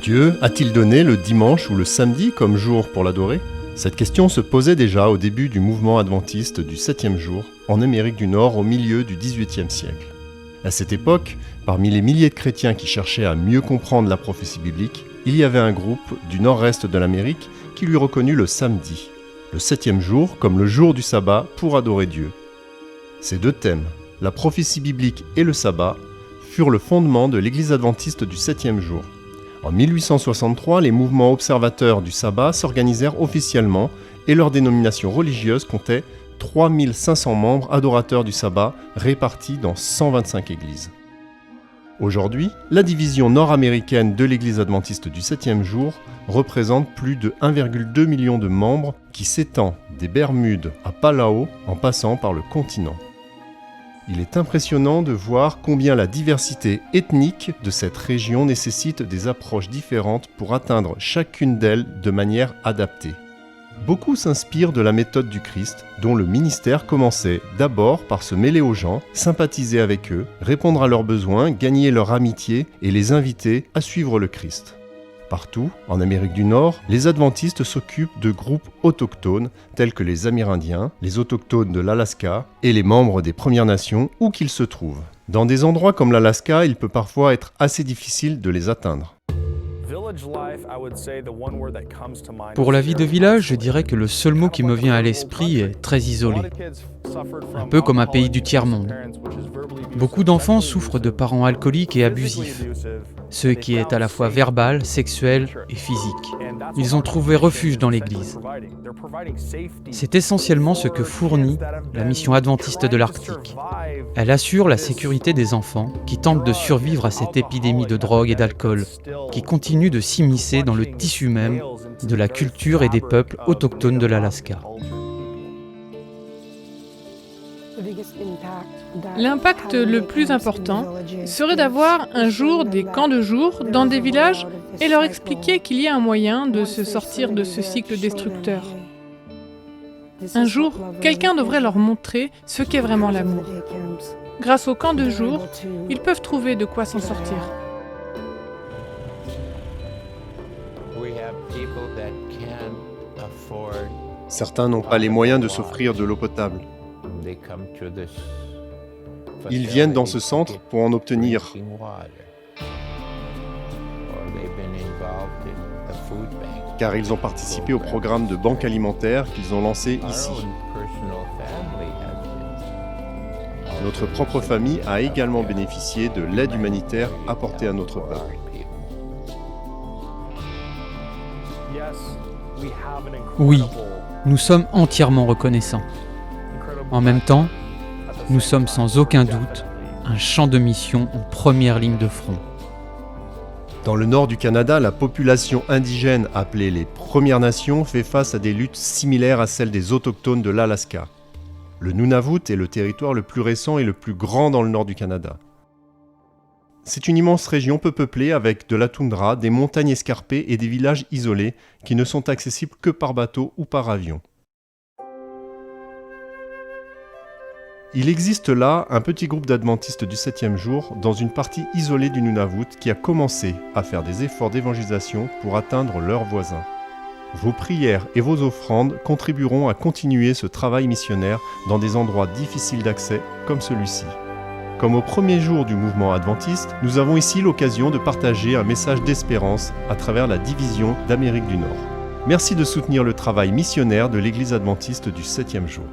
Dieu a-t-il donné le dimanche ou le samedi comme jour pour l'adorer ? Cette question se posait déjà au début du mouvement adventiste du 7e jour en Amérique du Nord au milieu du XVIIIe siècle. À cette époque, parmi les milliers de chrétiens qui cherchaient à mieux comprendre la prophétie biblique, il y avait un groupe du nord-est de l'Amérique qui lui reconnut le samedi, le 7e jour comme le jour du sabbat pour adorer Dieu. Ces deux thèmes, la prophétie biblique et le sabbat, furent le fondement de l'Église adventiste du 7e jour. En 1863, les mouvements observateurs du sabbat s'organisèrent officiellement et leur dénomination religieuse comptait 3500 membres adorateurs du sabbat répartis dans 125 églises. Aujourd'hui, la division nord-américaine de l'Église adventiste du 7e jour représente plus de 1,2 million de membres qui s'étend des Bermudes à Palau en passant par le continent. Il est impressionnant de voir combien la diversité ethnique de cette région nécessite des approches différentes pour atteindre chacune d'elles de manière adaptée. Beaucoup s'inspirent de la méthode du Christ, dont le ministère commençait d'abord par se mêler aux gens, sympathiser avec eux, répondre à leurs besoins, gagner leur amitié et les inviter à suivre le Christ. Partout, en Amérique du Nord, les adventistes s'occupent de groupes autochtones tels que les Amérindiens, les autochtones de l'Alaska et les membres des Premières Nations où qu'ils se trouvent. Dans des endroits comme l'Alaska, il peut parfois être assez difficile de les atteindre. Pour la vie de village, je dirais que le seul mot qui me vient à l'esprit est très isolé. Un peu comme un pays du tiers-monde. Beaucoup d'enfants souffrent de parents alcooliques et abusifs, ce qui est à la fois verbal, sexuel et physique. Ils ont trouvé refuge dans l'Église. C'est essentiellement ce que fournit la mission adventiste de l'Arctique. Elle assure la sécurité des enfants qui tentent de survivre à cette épidémie de drogue et d'alcool, qui continue de s'immiscer dans le tissu même de la culture et des peuples autochtones de l'Alaska. L'impact le plus important serait d'avoir un jour des camps de jour dans des villages et leur expliquer qu'il y a un moyen de se sortir de ce cycle destructeur. Un jour, quelqu'un devrait leur montrer ce qu'est vraiment l'amour. Grâce aux camps de jour, ils peuvent trouver de quoi s'en sortir. Certains n'ont pas les moyens de s'offrir de l'eau potable. Ils viennent dans ce centre pour en obtenir. Car ils ont participé au programme de banque alimentaire qu'ils ont lancé ici. Notre propre famille a également bénéficié de l'aide humanitaire apportée à notre peuple. Oui, nous sommes entièrement reconnaissants. En même temps, nous sommes sans aucun doute un champ de mission en première ligne de front. Dans le nord du Canada, la population indigène appelée les Premières Nations fait face à des luttes similaires à celles des autochtones de l'Alaska. Le Nunavut est le territoire le plus récent et le plus grand dans le nord du Canada. C'est une immense région peu peuplée avec de la toundra, des montagnes escarpées et des villages isolés qui ne sont accessibles que par bateau ou par avion. Il existe là un petit groupe d'adventistes du 7e jour dans une partie isolée du Nunavut qui a commencé à faire des efforts d'évangélisation pour atteindre leurs voisins. Vos prières et vos offrandes contribueront à continuer ce travail missionnaire dans des endroits difficiles d'accès comme celui-ci. Comme au premier jour du mouvement adventiste, nous avons ici l'occasion de partager un message d'espérance à travers la division d'Amérique du Nord. Merci de soutenir le travail missionnaire de l'Église adventiste du 7e jour.